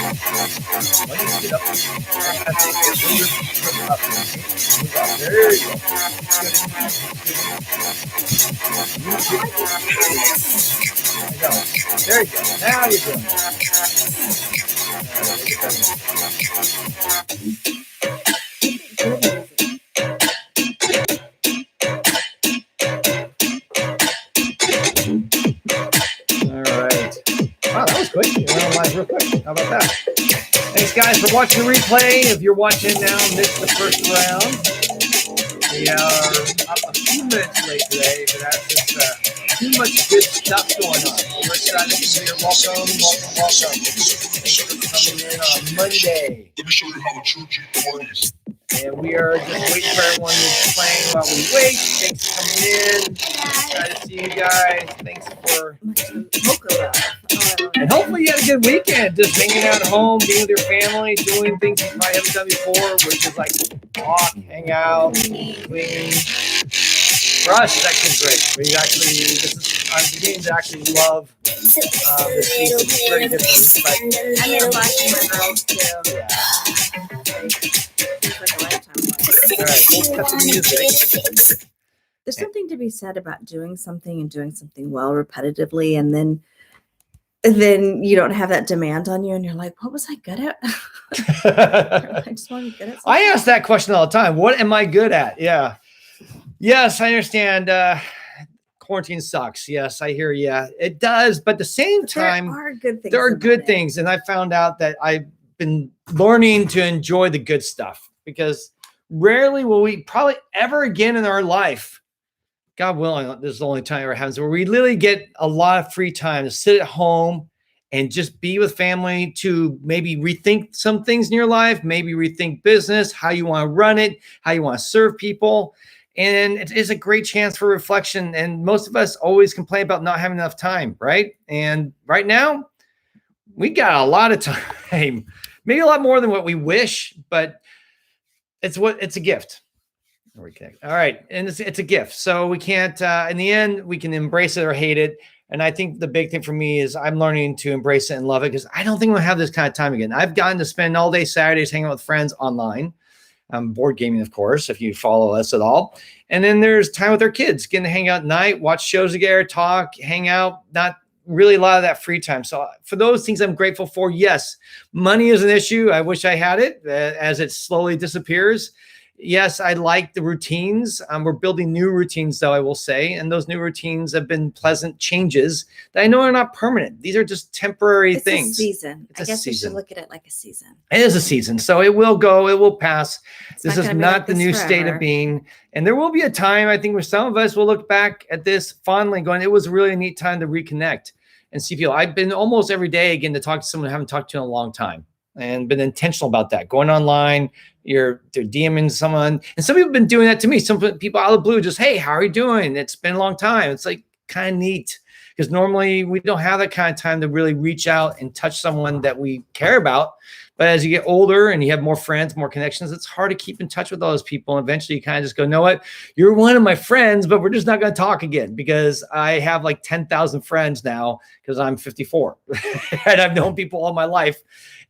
Why don't you get up? That's it. Up. There you go. There you go. Now you're doing it. All right. Wow, that was quick. You went on live real quick. How about that? Thanks, guys, for watching the replay. If you're watching now, missed the first round. We are up a few minutes late today, but that's just too much good stuff going on. So we're excited to be here. Welcome. Thanks for coming in on Monday. Let me show you how the church plays. And we are just waiting for everyone who's playing while we wait. Thanks for coming in. Excited to see you guys. Thanks for... And hopefully you had a good weekend. Just hanging out at home, being with your family, doing things you probably haven't done before, which is like walk, hang out, clean. For us, it's actually great. I'm beginning to actually love this season. It's very different. But I made a lot for my girls too. Yeah. It's like a lifetime one. All right, we'll cut the music. There's something to be said about doing something and doing something well repetitively, and then you don't have that demand on you, and you're like, "What was I good at?" I just want to be good at something. I ask that question all the time. What am I good at? Yeah. Yes, I understand. Quarantine sucks. Yes, I hear you. It does. But at the same time, there are good things. There are good things. And I found out that I've been learning to enjoy the good stuff, because rarely will we probably ever again in our life, God willing, this is the only time it ever happens, where we literally get a lot of free time to sit at home and just be with family, to maybe rethink some things in your life, maybe rethink business, how you want to run it, how you want to serve people. And it is a great chance for reflection. And most of us always complain about not having enough time, right? And right now, we got a lot of time, maybe a lot more than what we wish, but it's a gift. All right. And it's a gift. So we can't, in the end, we can embrace it or hate it. And I think the big thing for me is I'm learning to embrace it and love it, because I don't think we'll have this kind of time again. I've gotten to spend all day Saturdays hanging out with friends online. Board gaming, of course, if you follow us at all. And then there's time with our kids, getting to hang out at night, watch shows together, talk, hang out, not really a lot of that free time. So for those things I'm grateful for. Yes, money is an issue. I wish I had it as it slowly disappears. Yes, I like the routines. We're building new routines, though, I will say. And those new routines have been pleasant changes that I know are not permanent. These are just temporary things. It's a season. I guess we season. should look at it like a season. It is a season. So it will go. It will pass. This is not like the new state of being. And there will be a time, I think, where some of us will look back at this fondly going, it was a really neat time to reconnect and see people. I've been almost every day again to talk to someone I haven't talked to in a long time, and been intentional about that. Going online, they're DMing someone. And some people have been doing that to me. Some people out of the blue just, hey, how are you doing? It's been a long time. It's like kind of neat, because normally we don't have that kind of time to really reach out and touch someone that we care about. But as you get older and you have more friends, more connections, it's hard to keep in touch with those people. And eventually you kind of just go, know what? You're one of my friends, but we're just not going to talk again, because I have like 10,000 friends now because I'm 54 and I've known people all my life.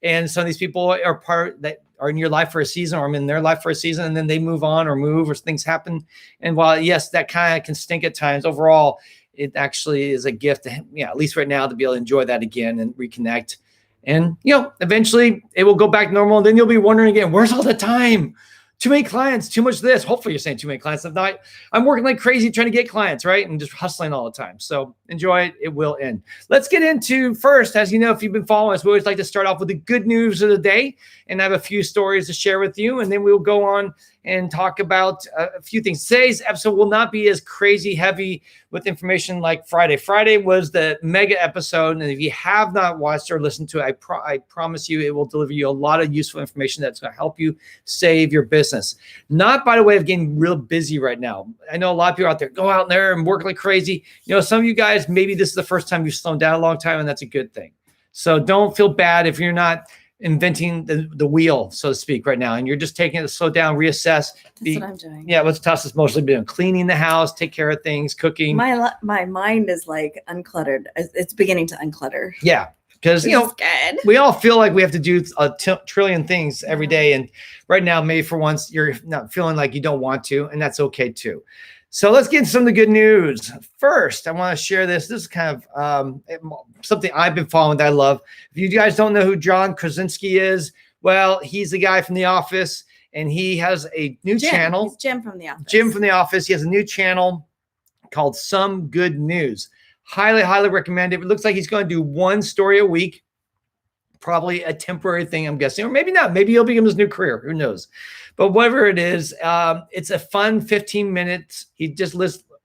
And some of these people are part that are in your life for a season, or I'm in their life for a season, and then they move on or move, or things happen. And while, yes, that kind of can stink at times, overall, it actually is a gift to, at least right now, to be able to enjoy that again and reconnect. And, eventually it will go back normal. And then you'll be wondering again, where's all the time? Too many clients, too much this. Hopefully you're saying too many clients. If not, I'm working like crazy trying to get clients, right? And just hustling all the time. So enjoy it. It will end. Let's get into first, as you know, if you've been following us, we always like to start off with the good news of the day. And I have a few stories to share with you. And then we'll go on and talk about a few things. Today's episode will not be as crazy heavy with information like Friday. Friday was the mega episode. And if you have not watched or listened to it, I promise you it will deliver you a lot of useful information that's going to help you save your business. Not by the way of getting real busy right now. I know a lot of people out there go out there and work like crazy. Some of you guys, maybe this is the first time you've slowed down a long time, and that's a good thing. So don't feel bad if you're not inventing the wheel, so to speak, right now, and you're just taking it to slow down, reassess. That's what I'm doing. Yeah, what's Tassa's mostly been cleaning the house, take care of things, cooking. My mind is like uncluttered. It's beginning to unclutter. Yeah. because Which is good. we all feel like we have to do a trillion things every day, and right now, maybe for once, you're not feeling like you don't want to, and that's okay too. So let's get into some of the good news. First, I want to share this. This is kind of something I've been following that I love. If you guys don't know who John Krasinski is, well, he's the guy from The Office, and he has a new channel. He's Jim from The Office. Jim from The Office. He has a new channel called Some Good News. Highly, highly recommend it. It looks like he's going to do one story a week. Probably a temporary thing, I'm guessing, or maybe not. Maybe he'll become his new career. Who knows? But whatever it is, it's a fun 15 minutes. He just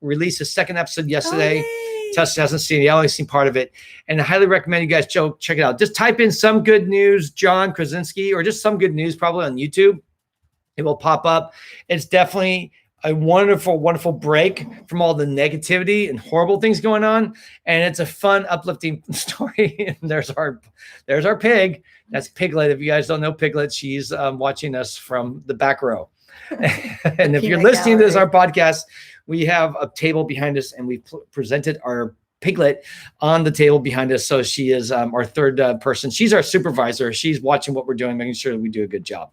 released his second episode yesterday. Tess hasn't seen it. I only seen part of it. And I highly recommend you guys check it out. Just type in Some Good News, John Krasinski, or just Some Good News probably on YouTube. It will pop up. It's definitely a wonderful, wonderful break from all the negativity and horrible things going on. And it's a fun, uplifting story. And there's our pig. That's Piglet. If you guys don't know Piglet, she's watching us from the back row. And if you're listening to this, our podcast, we have a table behind us, and we presented our Piglet on the table behind us. So she is our third person. She's our supervisor. She's watching what we're doing, making sure that we do a good job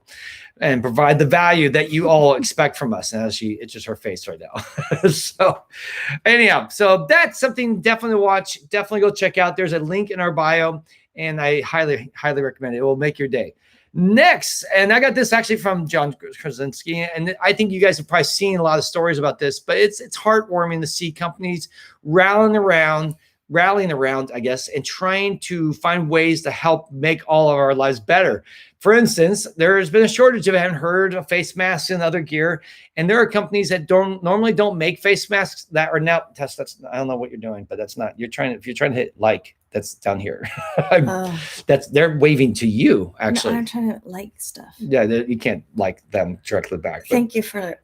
and provide the value that you all expect from us. And it's just her face right now. So anyhow, so that's something definitely to watch. Definitely go check out. There's a link in our bio, and I highly, highly recommend it. It will make your day. Next, and I got this actually from John Krasinski, and I think you guys have probably seen a lot of stories about this, but it's heartwarming to see companies rallying around, I guess, and trying to find ways to help make all of our lives better. For instance, there has been a shortage of face masks and other gear, and there are companies that normally don't make face masks that are now. That's I don't know what you're doing, but that's not. If you're trying to hit like, that's down here. They're waving to you. Actually, no, I'm trying to like stuff. Yeah, you can't like them directly back. Thank you for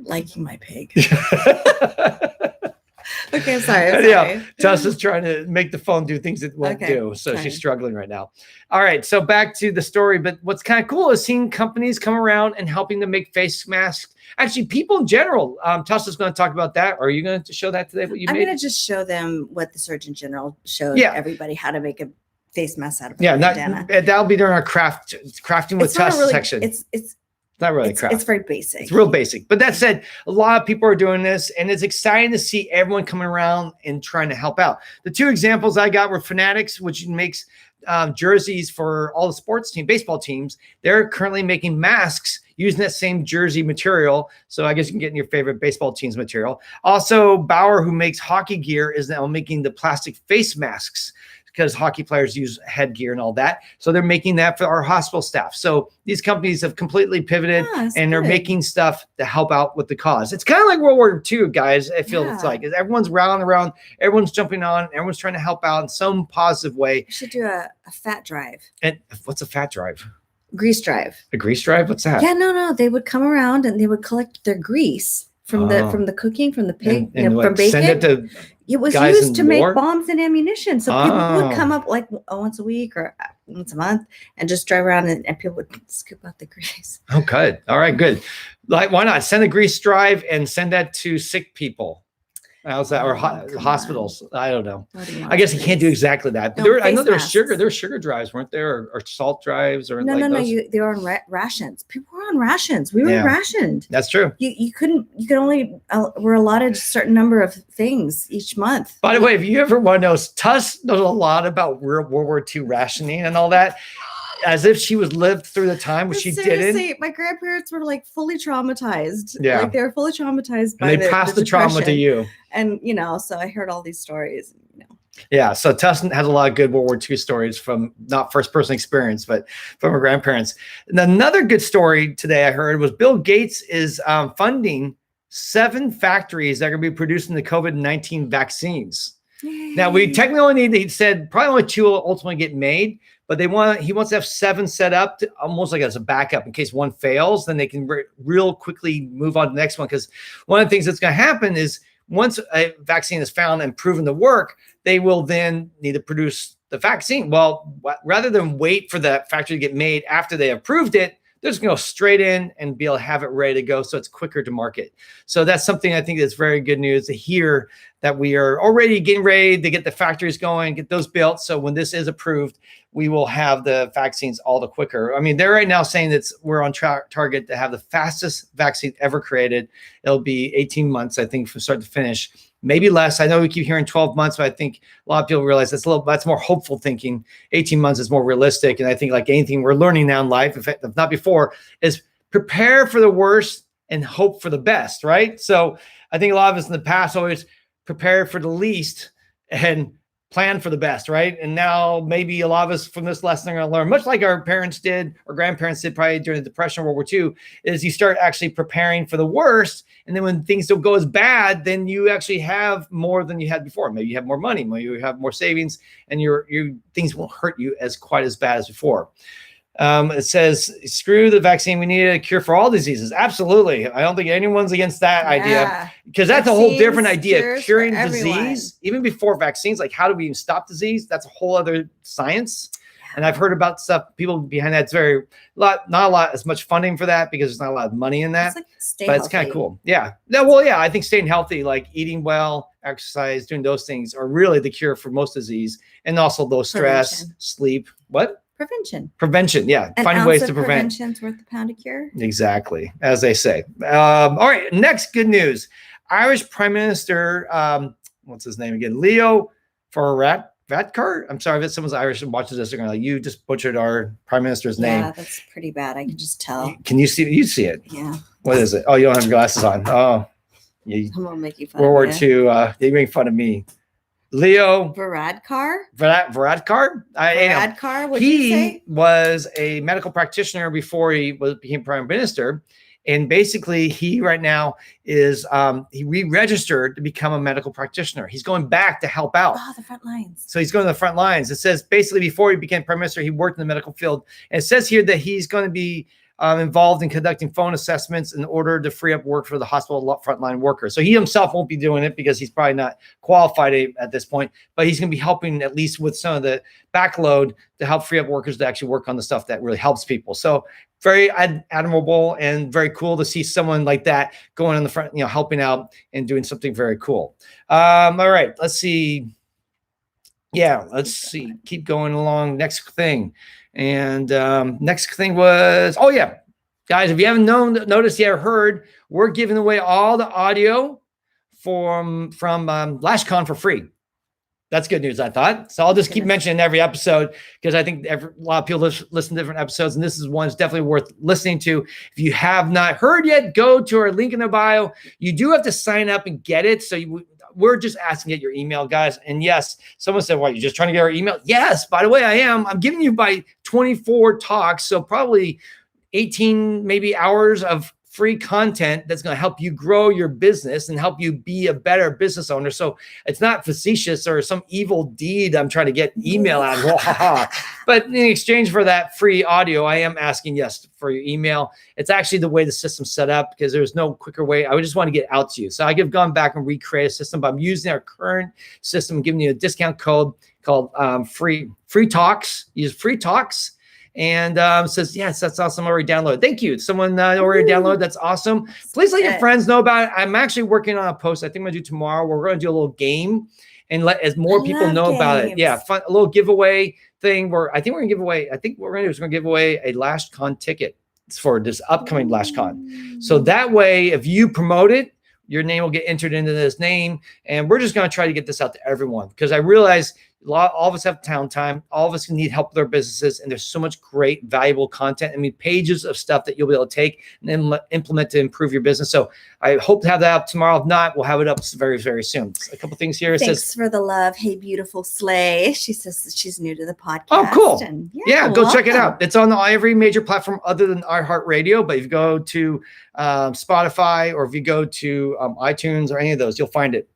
liking my pig. Okay, sorry. Yeah, Tessa's trying to make the phone do things it won't do. So she's struggling right now. All right, so back to the story. But what's kind of cool is seeing companies come around and helping them make face masks. Actually, people in general. Tessa's going to talk about that. Are you going to show that today? I'm going to just show them what the Surgeon General showed everybody, how to make a face mask out of bandana. That'll be during our crafting with Tessa section. It's not really craft. It's very basic. It's real basic. But that said, a lot of people are doing this, and it's exciting to see everyone coming around and trying to help out. The two examples I got were Fanatics, which makes jerseys for all the baseball teams. They're currently making masks using that same jersey material. So I guess you can get in your favorite baseball team's material. Also, Bauer, who makes hockey gear, is now making the plastic face masks, because hockey players use headgear and all that. So they're making that for our hospital staff. So these companies have completely pivoted, and they're making stuff to help out with the cause. It's kind of like World War II, guys. I feel it's like everyone's rallying around, everyone's jumping on, everyone's trying to help out in some positive way. You should do a fat drive. And what's a fat drive? Grease drive. A grease drive? What's that? Yeah, no. They would come around and they would collect their grease from the cooking, from the pig, and from bacon. Send it to it was used to make bombs and ammunition. So people would come up like once a week or once a month and just drive around, and people would scoop out the grease. Oh, good. All right, good. Like, why not send a grease drive and send that to sick people? How's that? Or hospitals? I don't know. I guess you can't do exactly that. But I know there were sugar drives, weren't there, or salt drives, or no. They were on rations. People were on rations. We were rationed. That's true. You could only were allotted a certain number of things each month. By the way, if you ever want to know, Tuss knows a lot about World War II rationing and all that. As if she was lived through the time when she didn't. My grandparents were like fully traumatized. Yeah, like they were fully traumatized. And they passed the trauma to you. And so I heard all these stories. Yeah, so Tussin has a lot of good World War II stories from not first-person experience, but from her grandparents. And another good story today I heard was Bill Gates is funding 7 factories that are going to be producing the COVID-19 vaccines. Yay. Now, we technically only need, he said, probably only 2 will ultimately get made, but he wants to have 7 set up to, almost like as a backup in case one fails, then they can real quickly move on to the next one. Because one of the things that's going to happen is once a vaccine is found and proven to work, they will then need to produce the vaccine. Well, rather than wait for that factory to get made after they have proved it, they're just going to go straight in and be able to have it ready to go. So it's quicker to market. So that's something I think that's very good news to hear, that we are already getting ready to get the factories going, get those built. So when this is approved, we will have the vaccines all the quicker. I mean, they're right now saying that we're on target to have the fastest vaccine ever created. It'll be 18 months, I think, from start to finish. Maybe less. I know we keep hearing 12 months, but I think a lot of people realize that's more hopeful thinking. 18 months is more realistic. And I think like anything we're learning now in life, if not before, is prepare for the worst and hope for the best, right? So I think a lot of us in the past always prepare for the least and plan for the best, right? And now maybe a lot of us from this lesson are going to learn, much like our parents did, or grandparents did probably during the Depression, World War II, is you start actually preparing for the worst. And then when things don't go as bad, then you actually have more than you had before. Maybe you have more money, maybe you have more savings, and your things won't hurt you as quite as bad as before. It says, screw the vaccine. We need a cure for all diseases. Absolutely. I don't think anyone's against that idea, because that's a whole different idea. Curing disease, even before vaccines, like how do we even stop disease? That's a whole other science. And I've heard about stuff, people behind that. It's not a lot as much funding for that because there's not a lot of money in that, but it's kind of cool. Yeah. No, well, yeah, I think staying healthy, like eating well, exercise, doing those things are really the cure for most disease. And also low stress, sleep. What? Prevention, yeah. Finding ways to prevent. Prevention's worth a pound of cure. Exactly, as they say. All right, next good news. Irish Prime Minister, what's his name again? Leo Varadkar. I'm sorry if someone's Irish and watches this, they're going to you just butchered our Prime Minister's name. Yeah, that's pretty bad. I can just tell. Can you see it? You see it? Yeah. What is it? Oh, you don't have glasses on. Oh. I'm going to make you fun World War II, they make fun of me. Leo Varadkar. Varadkar. Varadkar. What did you say? He was a medical practitioner before he became prime minister, and basically he right now is he re-registered to become a medical practitioner. He's going back to help out. Oh, the front lines. So he's going to the front lines. It says basically before he became prime minister, he worked in the medical field, and it says here that he's going to be involved in conducting phone assessments in order to free up work for the hospital frontline workers. So he himself won't be doing it because he's probably not qualified at this point, but he's going to be helping at least with some of the backload to help free up workers to actually work on the stuff that really helps people. So very admirable and very cool to see someone like that going in the front, helping out and doing something very cool. All right, let's see. Yeah, let's see. Keep going along. Next thing. And next thing was, oh yeah, guys, if you haven't noticed yet or heard, we're giving away all the audio from LashCon for free. That's good news, I thought. So I'll just keep mentioning every episode because I think a lot of people listen to different episodes, and this is one that's definitely worth listening to. If you have not heard yet, go to our link in the bio. You do have to sign up and get it. So we're just asking to get your email, guys. And yes, someone said, "What, you're just trying to get our email?" Yes, by the way, I am. I'm giving you by 24 talks, so probably 18 maybe hours of free content that's going to help you grow your business and help you be a better business owner. So it's not facetious or some evil deed I'm trying to get email out of. But in exchange for that free audio, I am asking, yes, for your email. It's actually the way the system's set up because there's no quicker way. I would just want to get out to you. So I have gone back and recreate a system, but I'm using our current system, giving you a discount code called free talks. Use free talks. And says, yes, that's awesome. Already downloaded. Thank you. Someone already downloaded. That's awesome. Please let your friends know about it. I'm actually working on a post I think I'm going to do tomorrow. We're going to do a little game and let as more people know about it. Yeah, fun, a little giveaway thing where I think we're going to give away, I think what we're going to do is we're going to give away a LashCon ticket for this upcoming LashCon. So that way, if you promote it, your name will get entered into this name. And we're just going to try to get this out to everyone because I realize all of us have downtime. All of us need help with our businesses, and there's so much great, valuable content. I mean, pages of stuff that you'll be able to take and then implement to improve your business. So I hope to have that up tomorrow. If not, we'll have it up very, very soon. A couple things here. Thanks for the love. Hey, beautiful Slay. She says that she's new to the podcast. Oh, cool. And yeah, go check it out. It's on every major platform other than iHeartRadio. But if you go to Spotify or if you go to iTunes or any of those, you'll find it.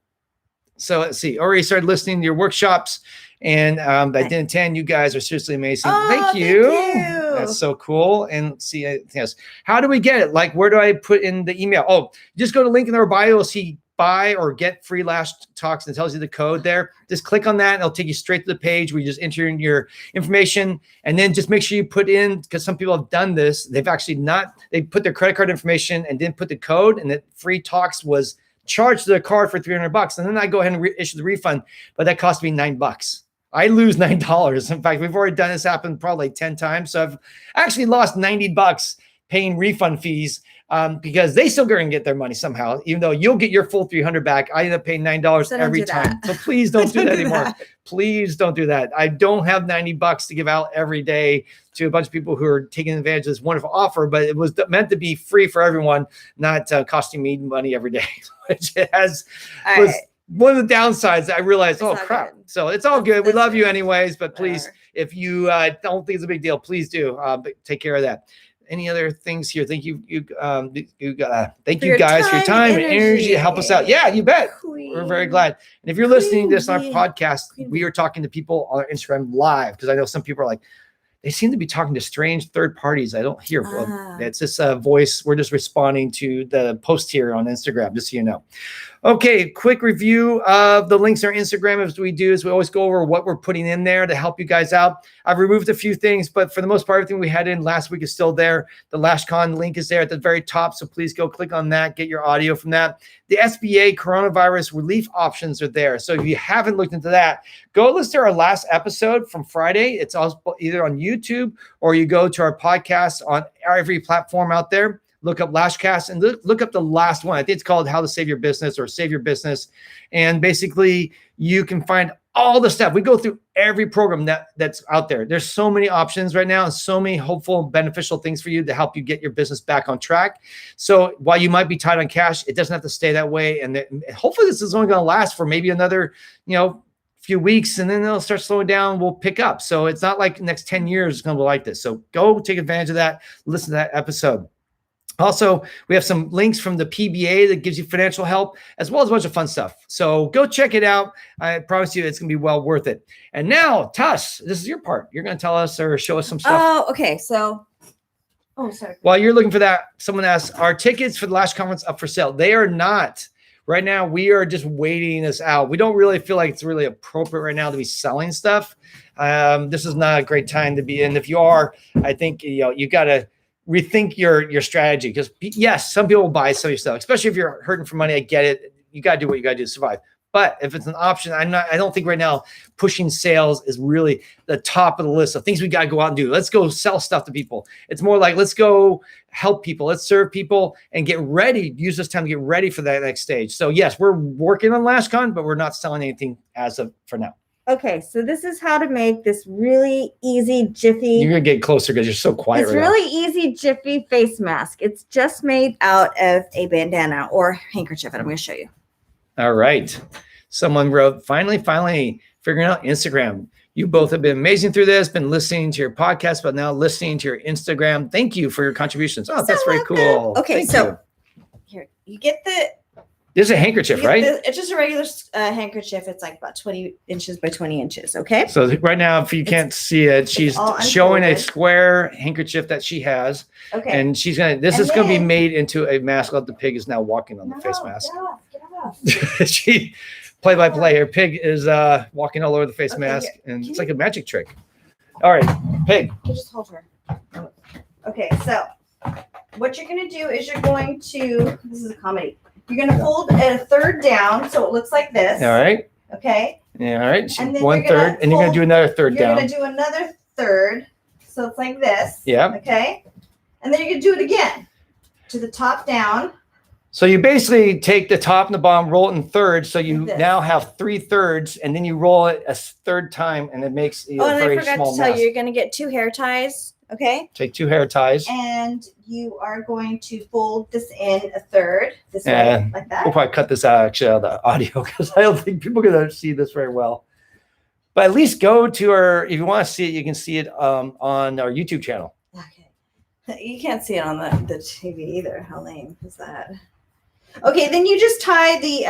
So let's see. Already started listening to your workshops, and I didn't attend. You guys are seriously amazing. Thank you. That's so cool. And let's see, yes. How do we get it? Like, where do I put in the email? Oh, just go to link in our bio. You'll see buy or get free Lash Talks and it tells you the code there, just click on that and it'll take you straight to the page where you just enter in your information. And then just make sure you put in, because some people have done this, they put their credit card information and didn't put the code, and that free Talks was charged to their card for $300. And then I go ahead and issue the refund, but that cost me $9. I lose $9. In fact, we've already done this happen probably 10 times. So I've actually lost $90 paying refund fees because they still going to get their money somehow, even though you'll get your full $300 back. I end up paying $9 every time. So please don't do that anymore. Please don't do that. I don't have $90 to give out every day to a bunch of people who are taking advantage of this wonderful offer, but it was meant to be free for everyone, not costing me money every day, which was one of the downsides. I realized, oh crap. Good. So it's all good. We love you anyways, but please, if you don't think it's a big deal, please do but take care of that. Any other things here? Thank you guys for your time and energy to help us out. Yeah, you bet. We're very glad. And if you're listening to this on our podcast, we are talking to people on our Instagram live, because I know some people are like, they seem to be talking to strange third parties. I don't hear. It's just a voice. We're just responding to the post here on Instagram, just so you know. Okay, quick review of the links on our Instagram. As we do is we always go over what we're putting in there to help you guys out. I've removed a few things, but for the most part, everything we had in last week is still there. The LashCon link is there at the very top, so please go click on that, get your audio from that. The SBA coronavirus relief options are there. So if you haven't looked into that, go listen to our last episode from Friday. It's also either on YouTube or you go to our podcast on every platform out there. Look up LashCast and look up the last one. I think it's called How to Save Your Business or Save Your Business. And basically, you can find all the stuff. We go through every program that's out there. There's so many options right now and so many hopeful, beneficial things for you to help you get your business back on track. So while you might be tight on cash, it doesn't have to stay that way. And hopefully this is only going to last for maybe another, few weeks, and then they'll start slowing down. We'll pick up. So it's not like the next 10 years is going to be like this. So go take advantage of that. Listen to that episode. Also, we have some links from the PBA that gives you financial help, as well as a bunch of fun stuff. So go check it out. I promise you it's going to be well worth it. And now, Tuss, this is your part. You're going to tell us or show us some stuff. Oh, okay. So, sorry. While you're looking for that, someone asked, are tickets for the Lash Conference up for sale? They are not. Right now, we are just waiting this out. We don't really feel like it's really appropriate right now to be selling stuff. This is not a great time to be in. If you are, I think you got to rethink your strategy, because yes, some people will buy some of your stuff, especially if you're hurting for money. I get it. You got to do what you got to do to survive. But if it's an option, I don't think right now pushing sales is really the top of the list of things we got to go out and do. Let's go sell stuff to people. It's more like, let's go help people. Let's serve people and get ready. Use this time to get ready for that next stage. So yes, we're working on LashCon, but we're not selling anything as of for now. Okay, so this is how to make this really easy Jiffy. You're going to get closer because you're so quiet right now. It's really easy Jiffy face mask. It's just made out of a bandana or handkerchief, and I'm going to show you. All right. Someone wrote, finally figuring out Instagram. You both have been amazing through this, been listening to your podcast, but now listening to your Instagram. Thank you for your contributions. Oh, that's very cool. Okay, so here, you get the... This is a handkerchief, right? It's just a regular handkerchief. It's like about 20 inches by 20 inches, okay? So right now, if you can't see it, she's showing a square handkerchief that she has. Okay. And she's going to, this is going to be made into a mask. The pig is now walking on the face mask. Get off. She, play-by-play, her pig is walking all over the face mask. And it's like a magic trick. All right, pig. You just hold her. Okay, so what you're going to do is you're going to, this is a comedy. You're going to fold a third down so it looks like this. All right. Okay. Yeah, all right. One third, and you're going to do another third down. You're going to do another third, so it's like this. Yeah. Okay. And then you're going to do it again to the top down. So you basically take the top and the bottom, roll it in thirds, so you now have 3/3, and then you roll it a third time, and it makes a very small mask. Oh, and I forgot to tell you, you're going to get 2 hair ties. Okay. Take 2 hair ties. And you are going to fold this in a third this way, like that. We'll probably cut this out actually out of the audio because I don't think people are going to see this very well. But at least go to our, if you want to see it, you can see it on our YouTube channel. Okay. You can't see it on the TV either. How lame is that? Okay, then you just tie the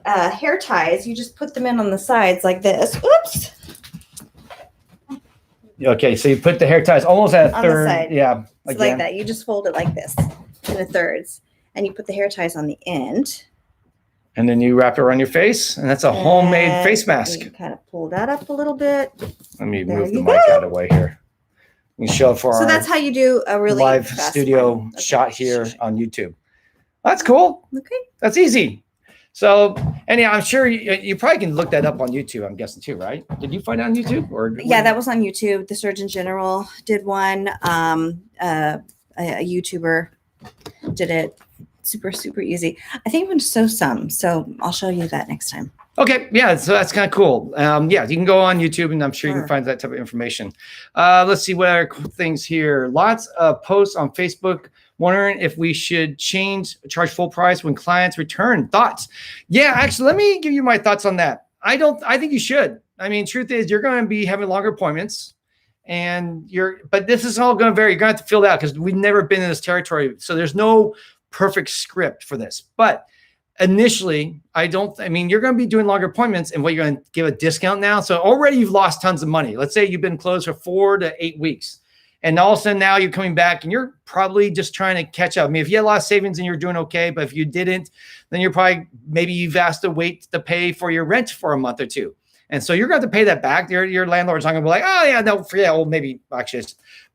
hair ties. You just put them in on the sides like this. Oops. Okay, so you put the hair ties almost at a third. On the side. Yeah. It's like that. You just fold it like this in the thirds. and you put the hair ties on the end. And then you wrap it around your face, and that's a homemade face mask. You kind of pull that up a little bit. Let me move the mic out of the way here. You can show it for So our that's how you do a really live fast studio one. Okay. shot here on YouTube. That's cool. Okay. That's easy. So anyhow, I'm sure you probably can look that up on YouTube, I'm guessing too, right? Did you find it on YouTube? Or Yeah, that was on YouTube. The Surgeon General did one. A YouTuber did it. Super, super easy. I think I'm going to sew some, so I'll show you that next time. Okay, yeah, so that's kind of cool. Yeah, you can go on YouTube, and I'm sure you can find that type of information. Let's see what other cool things here. Lots of posts on Facebook wondering if we should charge full price when clients return. Thoughts? Yeah, actually, let me give you my thoughts on that. I think you should. I mean, truth is, you're going to be having longer appointments, but this is all going to vary. You're going to have to fill that out because we've never been in this territory, so there's no perfect script for this. But initially, you're going to be doing longer appointments, and what you're going to give a discount now. So already you've lost tons of money. Let's say you've been closed for 4 to 8 weeks, and all of a sudden now you're coming back and you're probably just trying to catch up. I mean, if you had a lot of savings and you're doing okay, but if you didn't, then maybe you've asked to wait to pay for your rent for a month or two. And so you're going to have to pay that back. Your landlord's not going to be like, oh yeah, no, well, maybe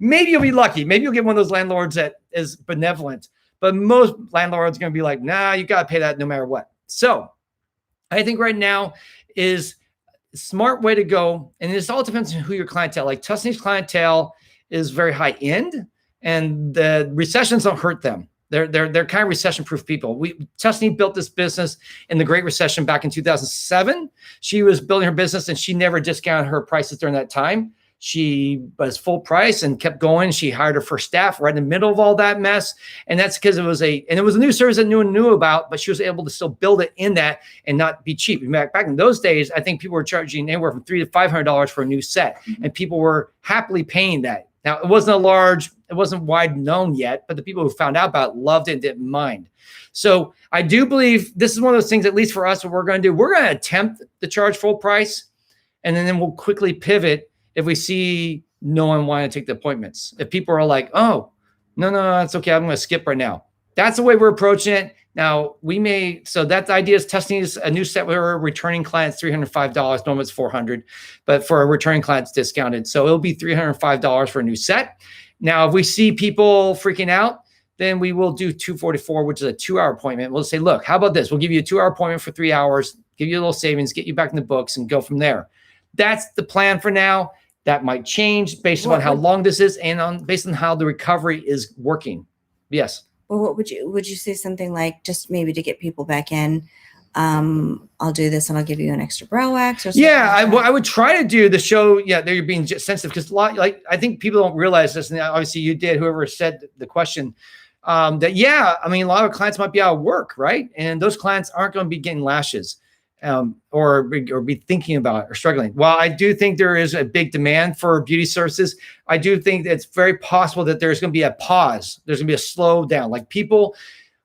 you'll be lucky. Maybe you'll get one of those landlords that is benevolent. But most landlords are going to be like, nah, you got to pay that no matter what. So I think right now is a smart way to go. And this all depends on who your clientele. Like Tusney's clientele is very high end, and the recessions don't hurt them. They're kind of recession-proof people. Tusney built this business in the Great Recession back in 2007. She was building her business, and she never discounted her prices during that time. She was full price and kept going. She hired her first staff right in the middle of all that mess. And that's because it was a new service that no one knew about, but she was able to still build it in that and not be cheap. Back in those days, I think people were charging anywhere from $300 to $500 for a new set, and people were happily paying that. Now, it wasn't wide known yet, but the people who found out about it loved it and didn't mind. So I do believe this is one of those things, at least for us, what we're going to do. We're going to attempt to charge full price, and then we'll quickly pivot if we see no one wanting to take the appointments. If people are like, oh, no, that's okay, I'm going to skip right now. That's the way we're approaching it. Now, so that idea is testing is a new set where returning clients $305. Normally it's $400, but for a returning clients discounted. So it'll be $305 for a new set. Now, if we see people freaking out, then we will do $244, which is a 2-hour appointment. We'll say, look, how about this? We'll give you a 2-hour appointment for 3 hours, give you a little savings, get you back in the books, and go from there. That's the plan for now. That might change based on how long this is and based on how the recovery is working. Yes. Well, what would you say something like, just maybe to get people back in, I'll do this and I'll give you an extra brow wax or something? Yeah, I would try to do the show. Yeah, you're being sensitive because I think people don't realize this, and obviously you did. Whoever said the question, a lot of clients might be out of work, right? And those clients aren't going to be getting lashes. Or be thinking about it or struggling. While I do think there is a big demand for beauty services, I do think that it's very possible that there's going to be a pause. There's going to be a slowdown. Like people,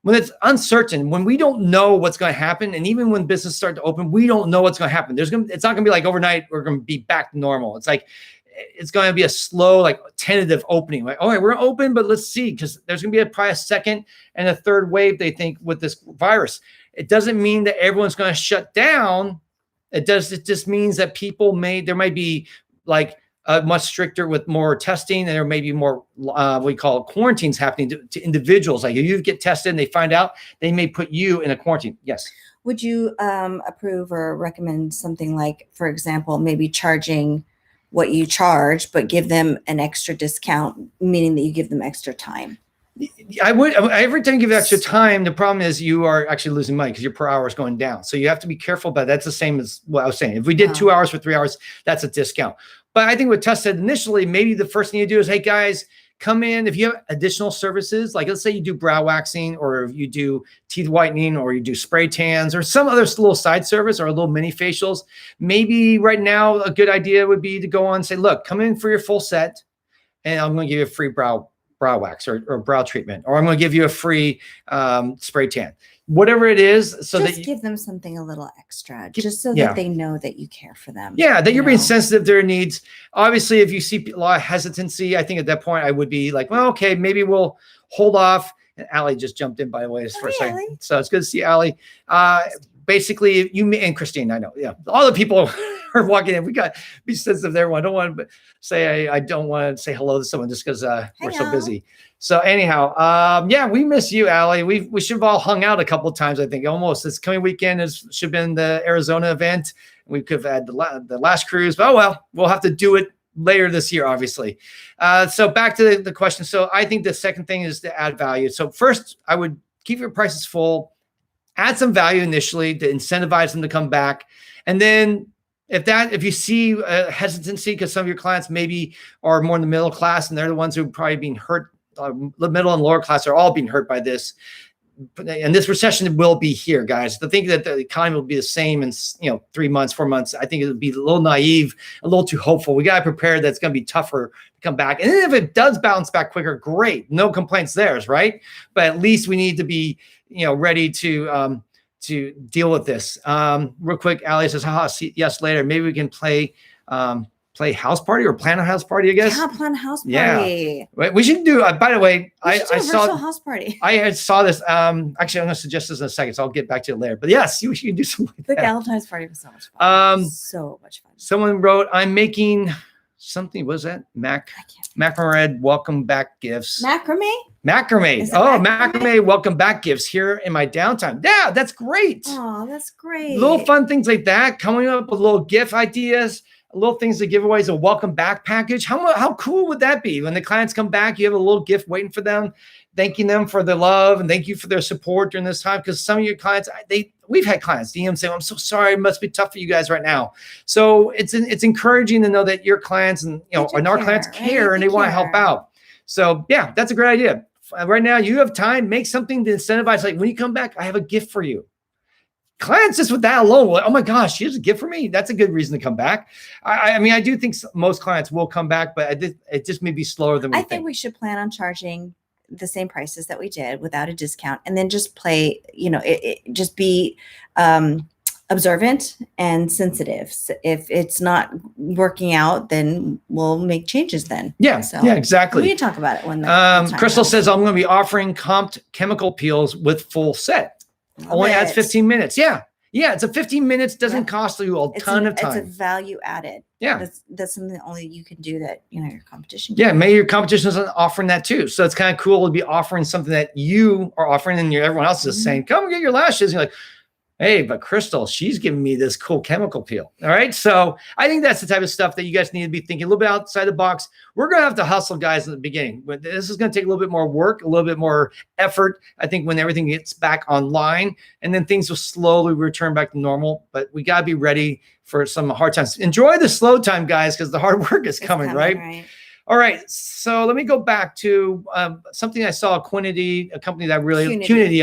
when it's uncertain, when we don't know what's going to happen, and even when business start to open, we don't know what's going to happen. It's not going to be like overnight we're going to be back to normal. It's like it's going to be a slow, like tentative opening. Like, all right, we're open, but let's see, because there's going to be probably a second and a third wave, they think, with this virus. It doesn't mean that everyone's going to shut down. It just means that there might be like much stricter with more testing, and there may be more we call quarantines happening to individuals. Like if you get tested and they find out, they may put you in a quarantine. Yes. Would you approve or recommend something like, for example, maybe charging what you charge, but give them an extra discount, meaning that you give them extra time? I would. Every time you give extra time, the problem is you are actually losing money because your per hour is going down. So you have to be careful about that. That's the same as what I was saying. If we did 2 hours for 3 hours, that's a discount. But I think what Tess said initially, maybe the first thing you do is, hey guys, come in. If you have additional services, like let's say you do brow waxing, or you do teeth whitening, or you do spray tans, or some other little side service, or little mini facials, maybe right now a good idea would be to go on and say, look, come in for your full set, and I'm going to give you a free brow wax or brow treatment, or I'm going to give you a free spray tan, whatever it is. So just give them something a little extra, just so that they know that you care for them. Yeah, that you're being sensitive to their needs. Obviously, if you see a lot of hesitancy, I think at that point I would be like, well, okay, maybe we'll hold off. And Allie just jumped in, by the way, for a Hey, second. Allie. So it's good to see Allie. Basically, you and Christine, I know. Yeah. All the people are walking in. We got to be sensitive there. I don't want to say, I don't want to say hello to someone just because we're so busy. So anyhow, yeah, we miss you, Allie. We should have all hung out a couple of times, I think. Almost this coming weekend should have been the Arizona event. We could have had the last cruise, but oh well, we'll have to do it later this year, obviously. So back to the question. So I think the second thing is to add value. So first, I would keep your prices full, add some value initially to incentivize them to come back. And then if you see a hesitancy, because some of your clients maybe are more in the middle class and they're the ones who are probably being hurt, the middle and lower class are all being hurt by this. And this recession will be here, guys. To think that the economy will be the same in 3 months, 4 months, I think it would be a little naive, a little too hopeful. We got to prepare that it's going to be tougher to come back. And then if it does bounce back quicker, great. No complaints there, right? But at least we need to be ready to deal with this. Real quick, Allie says, yes, later. Maybe we can play house party or plan a house party, I guess. Yeah, plan a house party. Yeah. We should do, by the way, I saw a house party. I saw this. Actually, I'm going to suggest this in a second, so I'll get back to it later. But yes, you can do something like The that. Valentine's party was so much fun. So much fun. Someone wrote, I'm making something, what was that? Macrame welcome back gifts. Macrame? Macrame. Oh, macrame welcome back gifts here in my downtime. Yeah, that's great. Oh, that's great. Little fun things like that, coming up with little gift ideas, little things to give away as a welcome back package. How cool would that be? When the clients come back, you have a little gift waiting for them, thanking them for their love and thank you for their support during this time. Because some of your clients, we've had clients DM say, I'm so sorry, it must be tough for you guys right now. So it's encouraging to know that your clients and our clients care and they want to help out. So yeah, that's a great idea. Right now, you have time, make something to incentivize. Like when you come back, I have a gift for you. Clients just with that alone, oh my gosh, she has a gift for me. That's a good reason to come back. I mean, I do think most clients will come back, but it just may be slower than we think. I think we should plan on charging the same prices that we did without a discount, and then just play. Just be observant and sensitive. So if it's not working out, then we'll make changes. Then yeah, exactly. We can talk about it when the time Crystal comes. says I'm going to be offering comped chemical peels with full set. Only adds 15 minutes. Yeah. It's a 15 minutes. Doesn't cost you a ton of time. It's a value added. Yeah. That's something that only you can do that, your competition. Yeah. Maybe your competition is offering that too. So it's kind of cool to be offering something that you are offering and everyone else is saying, come and get your lashes. And you're like, hey, but Crystal, she's giving me this cool chemical peel. All right. So I think that's the type of stuff that you guys need to be thinking a little bit outside the box. We're going to have to hustle, guys, in the beginning. But this is going to take a little bit more work, a little bit more effort, I think, when everything gets back online. And then things will slowly return back to normal. But we got to be ready for some hard times. Enjoy the slow time, guys, because the hard work is coming, right? All right. So let me go back to something I saw, Qunity, a company that I really, Qunity,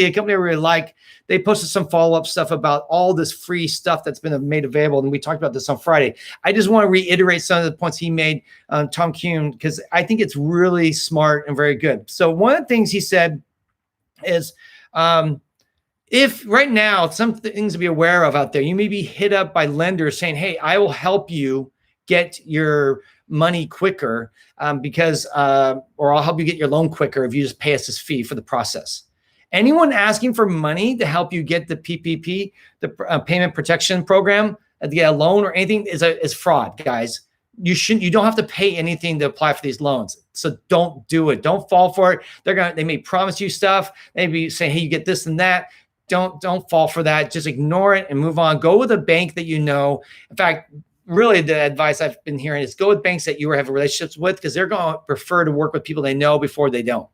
a company I really like. They posted some follow-up stuff about all this free stuff that's been made available. And we talked about this on Friday. I just want to reiterate some of the points he made, Tom Kuhn, because I think it's really smart and very good. So one of the things he said is, if right now, some things to be aware of out there, you may be hit up by lenders saying, hey, I will help you get your money quicker or I'll help you get your loan quicker if you just pay us this fee for the process. Anyone asking for money to help you get the PPP, the payment protection program, to get a loan or anything is fraud, guys. You don't have to pay anything to apply for these loans. So don't do it. Don't fall for it. They may promise you stuff. They may be saying, hey, you get this and that. Don't fall for that. Just ignore it and move on. Go with a bank that you know. In fact, really the advice I've been hearing is go with banks that you have relationships with, because they're going to prefer to work with people they know before they don't.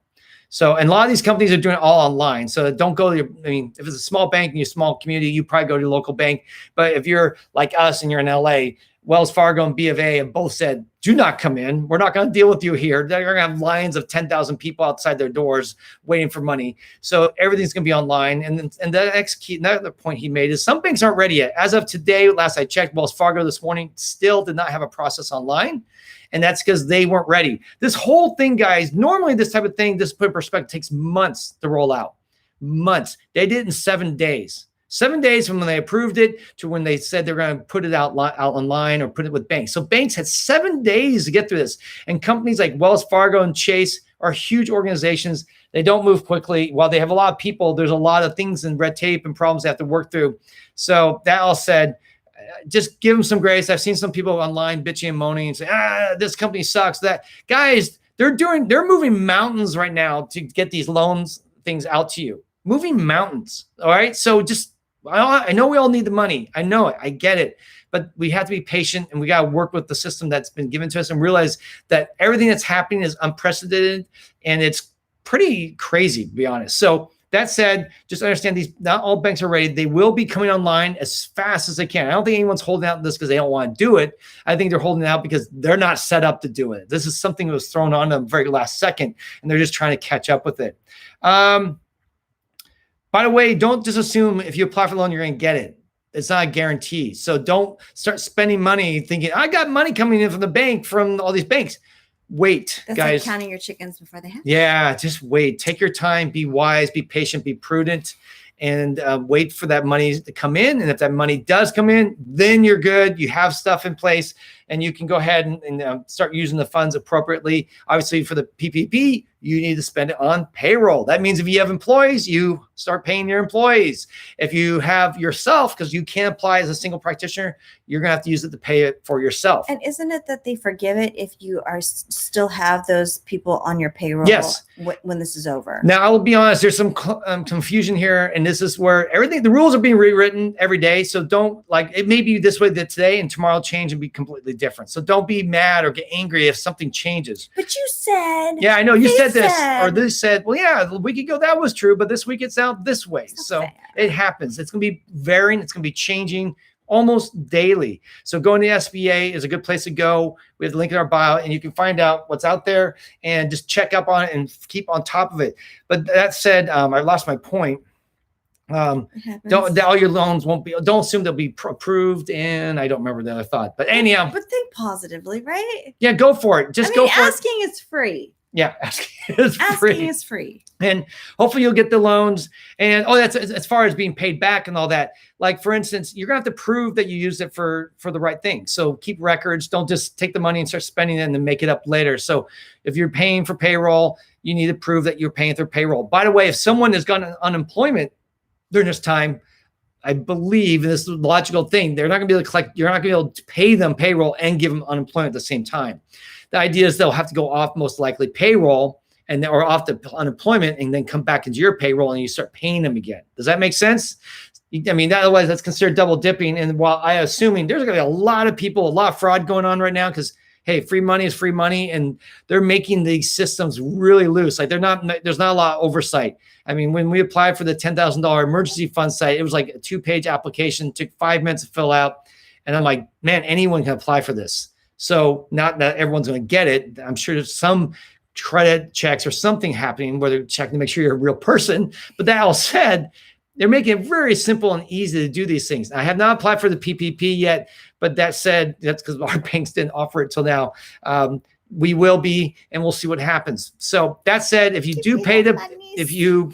So, and a lot of these companies are doing it all online. So don't go to if it's a small bank in your small community, you probably go to your local bank. But if you're like us and you're in LA, Wells Fargo and B of A have both said, do not come in. We're not going to deal with you here. They're going to have lines of 10,000 people outside their doors waiting for money. So everything's going to be online. And the next key, another point he made is some banks aren't ready yet. As of today, last I checked, Wells Fargo this morning still did not have a process online. And that's because they weren't ready. This whole thing, guys, normally this type of thing, this put in perspective, takes months to roll out. Months. They did it in 7 days. 7 days from when they approved it to when they said they're going to put it out online or put it with banks. So banks had 7 days to get through this. And companies like Wells Fargo and Chase are huge organizations. They don't move quickly. While they have a lot of people, there's a lot of things and red tape and problems they have to work through. So that all said, just give them some grace. I've seen some people online bitching and moaning and say, this company sucks. That guys, they're moving mountains right now to get these loans things out to you. Moving mountains. All right. So just, I know we all need the money. I know it. I get it. But we have to be patient and we got to work with the system that's been given to us and realize that everything that's happening is unprecedented and it's pretty crazy, to be honest. So that said, just understand not all banks are ready. They will be coming online as fast as they can. I don't think anyone's holding out this because they don't want to do it. I think they're holding out because they're not set up to do it. This is something that was thrown on them very last second and they're just trying to catch up with it. By the way, don't just assume if you apply for a loan, you're going to get it. It's not a guarantee. So don't start spending money thinking, I got money coming in from the bank, from all these banks. Wait, That's guys. like counting your chickens before they hatch. Yeah, just wait. Take your time. Be wise. Be patient. Be prudent. And wait for that money to come in. And if that money does come in, then you're good. You have stuff in place. And you can go ahead and start using the funds appropriately. Obviously, for the PPP, you need to spend it on payroll. That means if you have employees, you start paying your employees. If you have yourself, because you can't apply as a single practitioner, you're going to have to use it to pay it for yourself. And isn't it that they forgive it if you are still have those people on your payroll? Yes. When this is over? Now, I will be honest, there's some confusion here. And this is where the rules are being rewritten every day. So don't it may be this way today and tomorrow change and be completely different. So don't be mad or get angry if something changes. But you said. Yeah, I know you said this or this said, well, yeah, a week ago that was true, but this week it's out this way. So it happens. It's going to be varying. It's going to be changing almost daily. So going to the SBA is a good place to go. We have the link in our bio and you can find out what's out there and just check up on it and keep on top of it. But that said, I lost my point. All your loans don't assume they'll be approved. And I don't remember the other thought, but anyhow. But think positively, right? Yeah, go for it. Just go for it. Asking is free. Yeah, asking is free. And hopefully you'll get the loans. And that's as far as being paid back and all that. Like for instance, you're gonna have to prove that you used it for the right thing. So keep records. Don't just take the money and start spending it and then make it up later. So if you're paying for payroll, you need to prove that you're paying through payroll. By the way, if someone has gotten unemployment during this time, I believe, and this is a logical thing, they're not gonna be able to collect. You're not gonna be able to pay them payroll and give them unemployment at the same time. The idea is they'll have to go off most likely payroll or off the unemployment and then come back into your payroll and you start paying them again. Does that make sense? I mean, otherwise that's considered double dipping. And while I'm assuming there's going to be a lot of people, a lot of fraud going on right now because, hey, free money is free money. And they're making these systems really loose. Like there's not a lot of oversight. I mean, when we applied for the $10,000 emergency fund site, it was like a 2-page application, took 5 minutes to fill out. And I'm like, man, anyone can apply for this. So not that everyone's going to get it. I'm sure there's some credit checks or something happening where they're checking to make sure you're a real person. But that all said, they're making it very simple and easy to do these things. I have not applied for the PPP yet, but that said, that's because our banks didn't offer it till now. We will be, and we'll see what happens. So that said, if you do pay if you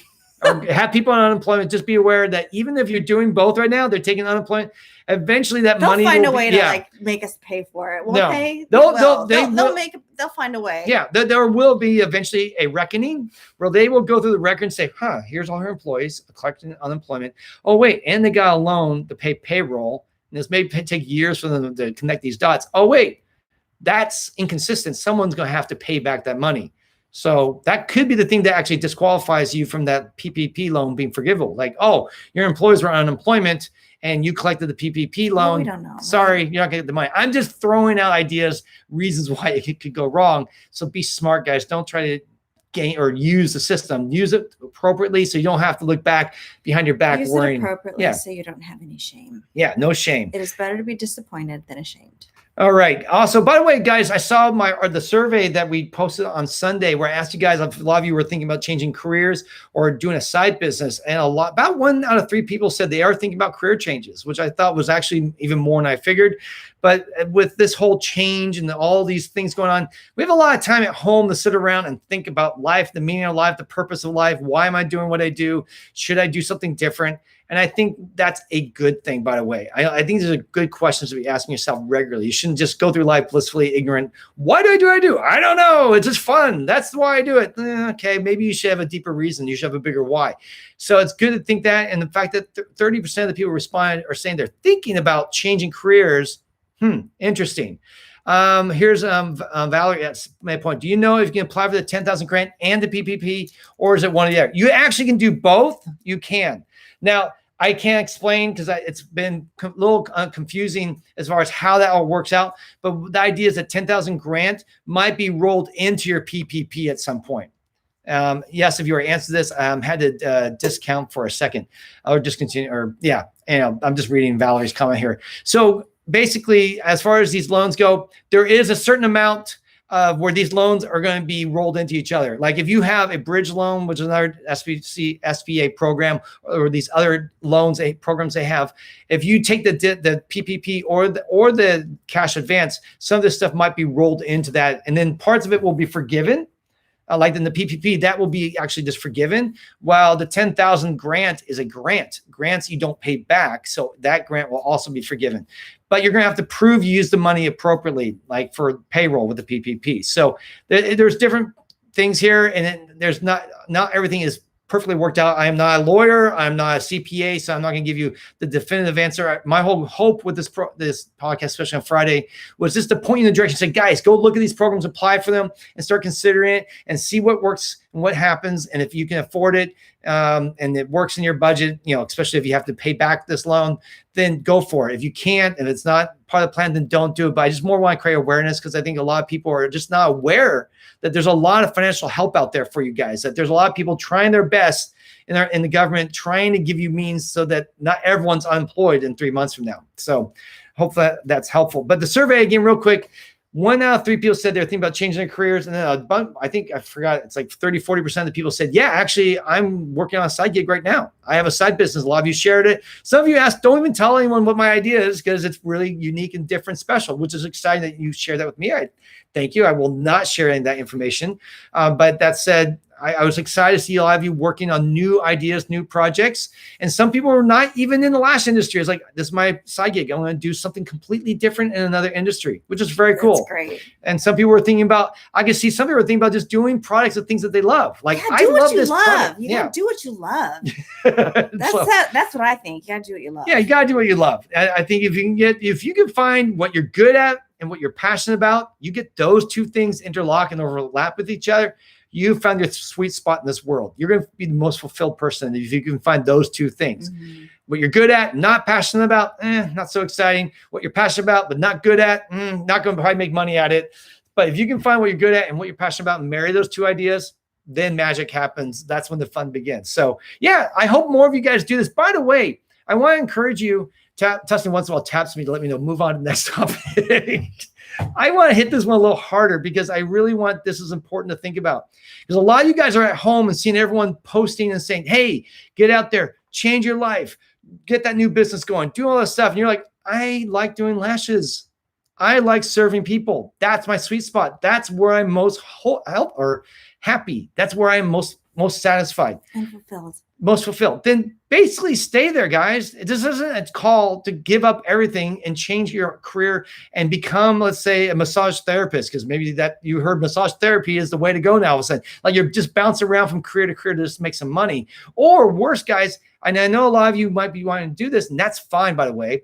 have people on unemployment, just be aware that even if you're doing both right now, they're taking unemployment. Eventually, that money they'll find a way to make us pay for it. Won't they? They'll find a way. Yeah, there will be eventually a reckoning where they will go through the record and say, here's all her employees collecting unemployment. Oh, wait, and they got a loan to pay payroll. And this may take years for them to connect these dots. Oh, wait, that's inconsistent. Someone's going to have to pay back that money. So that could be the thing that actually disqualifies you from that PPP loan being forgivable. Like, oh, your employees were on unemployment and you collected the PPP loan. Well, we don't know. Sorry, you're not going to get the money. I'm just throwing out ideas, reasons why it could go wrong. So be smart, guys. Don't try to gain or use the system. Use it appropriately so you don't have to look back behind your back worrying. Use it appropriately so you don't have any shame. Yeah, no shame. It is better to be disappointed than ashamed. All right. Also, by the way, guys, I saw the survey that we posted on Sunday where I asked you guys if a lot of you were thinking about changing careers or doing a side business. And about 1 out of 3 people said they are thinking about career changes, which I thought was actually even more than I figured. But with this whole change and all these things going on, we have a lot of time at home to sit around and think about life, the meaning of life, the purpose of life. Why am I doing what I do? Should I do something different? And I think that's a good thing, by the way. I think these are good questions to be asking yourself regularly. You shouldn't just go through life blissfully ignorant. Why do I do what I do? I don't know. It's just fun. That's why I do it. Okay, maybe you should have a deeper reason. You should have a bigger why. So it's good to think that. And the fact that 30% of the people responding are saying they're thinking about changing careers. Interesting. Here's Valerie at my point. Do you know if you can apply for the 10,000 grant and the PPP, or is it one or the other? You actually can do both. You can. Now, I can't explain because it's been a little confusing as far as how that all works out. But the idea is that 10,000 grant might be rolled into your PPP at some point. Yes, if you were to answer this, had to discount for a second or discontinue, or yeah, I'm just reading Valerie's comment here. So basically, as far as these loans go, there is a certain amount of where these loans are going to be rolled into each other. Like if you have a bridge loan, which is another SBA program, or these other loans, programs they have, if you take the PPP or the cash advance, some of this stuff might be rolled into that, and then parts of it will be forgiven. Like in the PPP, that will be actually just forgiven, while the 10,000 grant is a grant. Grants you don't pay back, so that grant will also be forgiven. But you're going to have to prove you use the money appropriately, like for payroll with the PPP. So there's different things here, and there's not everything is perfectly worked out. I am not a lawyer. I'm not a CPA, so I'm not going to give you the definitive answer. My whole hope with this podcast, especially on Friday, was just to point you in the direction, say, guys, go look at these programs, apply for them, and start considering it and see what works and what happens. And if you can afford it and it works in your budget, especially if you have to pay back this loan, then go for it. If you can't, and it's not part of the plan, then don't do it. But I just more want to create awareness, because I think a lot of people are just not aware that there's a lot of financial help out there for you guys, that there's a lot of people trying their best in the government, trying to give you means so that not everyone's unemployed in 3 months from now. So hopefully that's helpful. But the survey, again, real quick, 1 out of 3 people said they're thinking about changing their careers. And then I forgot, it's like 30-40% of the people said, yeah, actually, I'm working on a side gig right now. I have a side business. A lot of you shared it. Some of you asked, don't even tell anyone what my idea is, because it's really unique and different, special, which is exciting that you share that with me. I thank you. I will not share any of that information. But that said, I was excited to see a lot of you working on new ideas, new projects. And some people are not even in the lash industry. It's like, this is my side gig. I'm going to do something completely different in another industry, which is very cool. That's great. And some people were thinking about, I can see some people are thinking about just doing products of things that they love. Like, I love this product. You gotta do what you love. That's what I think. You gotta do what you love. Yeah, you gotta do what you love. I think if you can find what you're good at and what you're passionate about, you get those two things interlock and overlap with each other, you found your sweet spot in this world. You're going to be the most fulfilled person if you can find those two things. Mm-hmm. What you're good at, not passionate about, not so exciting. What you're passionate about, but not good at, not going to probably make money at it. But if you can find what you're good at and what you're passionate about and marry those two ideas, then magic happens. That's when the fun begins. So yeah, I hope more of you guys do this. By the way, I want to encourage you, Tustin once in a while taps me to let me know, move on to the next topic. I want to hit this one a little harder, because I really want, this is important to think about, because a lot of you guys are at home and seeing everyone posting and saying, hey, get out there, change your life, get that new business going, do all this stuff. And you're like, I like doing lashes. I like serving people. That's my sweet spot. That's where I'm most happy. That's where I'm most satisfied and fulfilled. Most fulfilled. Then basically stay there, guys. This isn't a call to give up everything and change your career and become, let's say, a massage therapist, because maybe that you heard massage therapy is the way to go now. All of a sudden, like you're just bouncing around from career to career to just make some money. Or worse, guys, and I know a lot of you might be wanting to do this, and that's fine, by the way.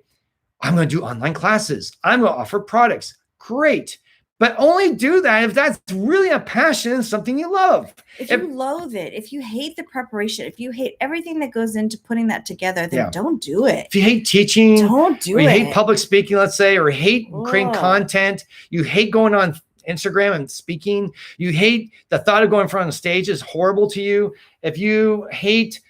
I'm going to do online classes. I'm going to offer products. Great. But only do that if that's really a passion and something you love. If you loathe it, if you hate the preparation, if you hate everything that goes into putting that together, then don't do it. If you hate teaching, don't do it. You hate public speaking, let's say, or hate creating content, you hate going on Instagram and speaking, you hate the thought of going in front of the stage is horrible to you. If you hate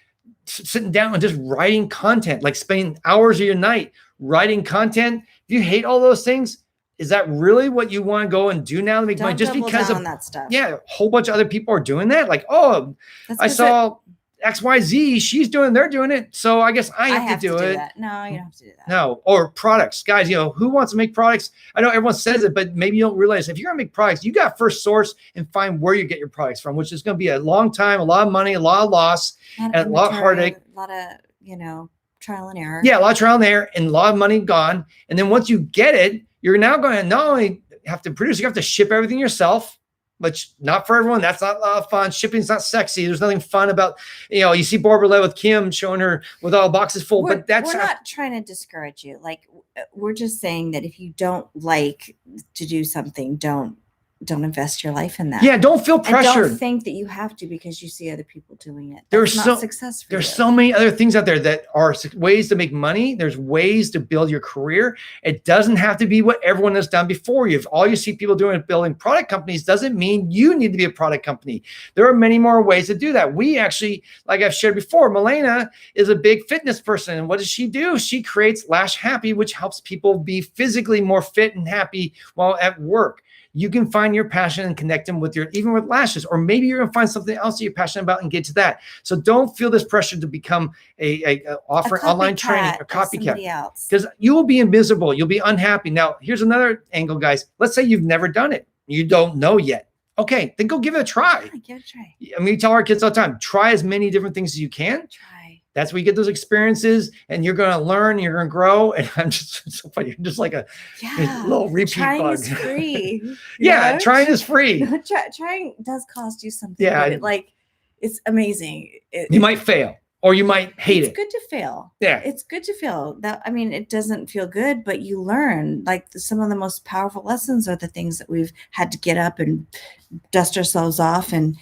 sitting down and just writing content, like spending hours of your night writing content, if you hate all those things, is that really what you want to go and do now to make money? Just because of that stuff. Yeah, a whole bunch of other people are doing that. Like, oh, I saw XYZ, they're doing it. So I guess I have to do it. That. No, you don't have to do that. No, or products. Guys, who wants to make products? I know everyone says it, but maybe you don't realize if you're going to make products, you got to first source and find where you get your products from, which is going to be a long time, a lot of money, a lot of loss, and a lot of heartache. A lot of, trial and error. Yeah, a lot of trial and error and a lot of money gone. And then once you get it, you're now going to not only have to produce, you have to ship everything yourself, which not for everyone. That's not a lot of fun. Shipping's not sexy. There's nothing fun about, you see Barbara Leigh with Kim showing her with all the boxes full, but we're not trying to discourage you. Like, we're just saying that if you don't like to do something, don't invest your life in that. Yeah, don't feel pressured. Don't think that you have to because you see other people doing it. There's so many other things out there that are ways to make money. There's ways to build your career. It doesn't have to be what everyone has done before you. If all you see people doing is building product companies, doesn't mean you need to be a product company. There are many more ways to do that. We actually, like I've shared before, Milena is a big fitness person. And what does she do? She creates Lash Happy, which helps people be physically more fit and happy while at work. You can find your passion and connect them with even with lashes, or maybe you're gonna find something else that you're passionate about and get to that. So don't feel this pressure to become offering online training, a copycat, because you will be miserable. You'll be unhappy. Now, here's another angle, guys. Let's say you've never done it. You don't know yet. Okay, then go give it a try. Yeah, give it a try. I mean, we tell our kids all the time, try as many different things as you can. That's where you get those experiences, and you're going to learn, you're going to grow. And I'm just so funny. You're just like a little repeat trying bug. Is free. Trying is free. Trying does cost you something. Yeah. But it's amazing. You might fail, or you might hate it. It's good to fail. Yeah. It's good to fail. It doesn't feel good, but you learn. Some of the most powerful lessons are the things that we've had to get up and dust ourselves off and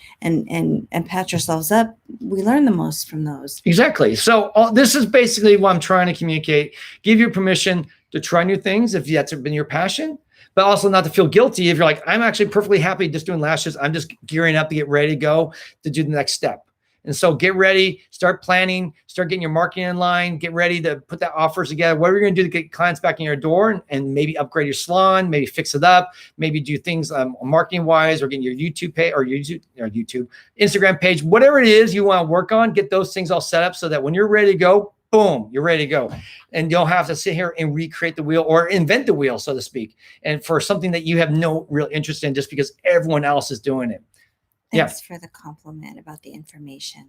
patch ourselves up. We learn the most from those. Exactly. So this is basically what I'm trying to communicate. Give you permission to try new things if that's been your passion, but also not to feel guilty if you're like, I'm actually perfectly happy just doing lashes. I'm just gearing up to get ready to go to do the next step. And so get ready, start planning, start getting your marketing in line, get ready to put that offers together. What are you going to do to get clients back in your door and maybe upgrade your salon, maybe fix it up, maybe do things marketing wise, or getting your YouTube page or Instagram page, whatever it is you want to work on, get those things all set up so that when you're ready to go, boom, you're ready to go. And you don't have to sit here and recreate the wheel or invent the wheel, so to speak. And for something that you have no real interest in just because everyone else is doing it. Thanks for the compliment about the information.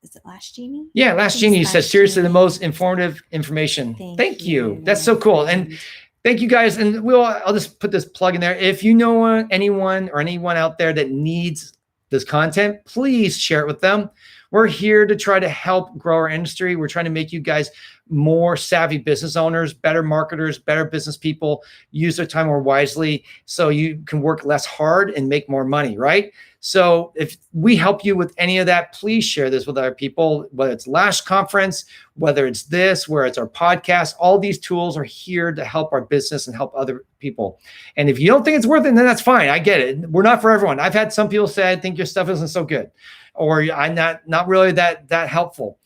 Is it Lash Genie? Yeah, Lash Genie says, seriously, the most informative information. Thank you. That's so cool. And thank you guys. And I'll just put this plug in there. If you know anyone out there that needs this content, please share it with them. We're here to try to help grow our industry. We're trying to make you guys more savvy business owners, better marketers, better business people, use their time more wisely so you can work less hard and make more money, right? So if we help you with any of that, please share this with other people, whether it's Lash Conference, whether it's this, where it's our podcast. All these tools are here to help our business and help other people. And if you don't think it's worth it, then that's fine. I get it. We're not for everyone. I've had some people say, I think your stuff isn't so good, or I'm not really that helpful.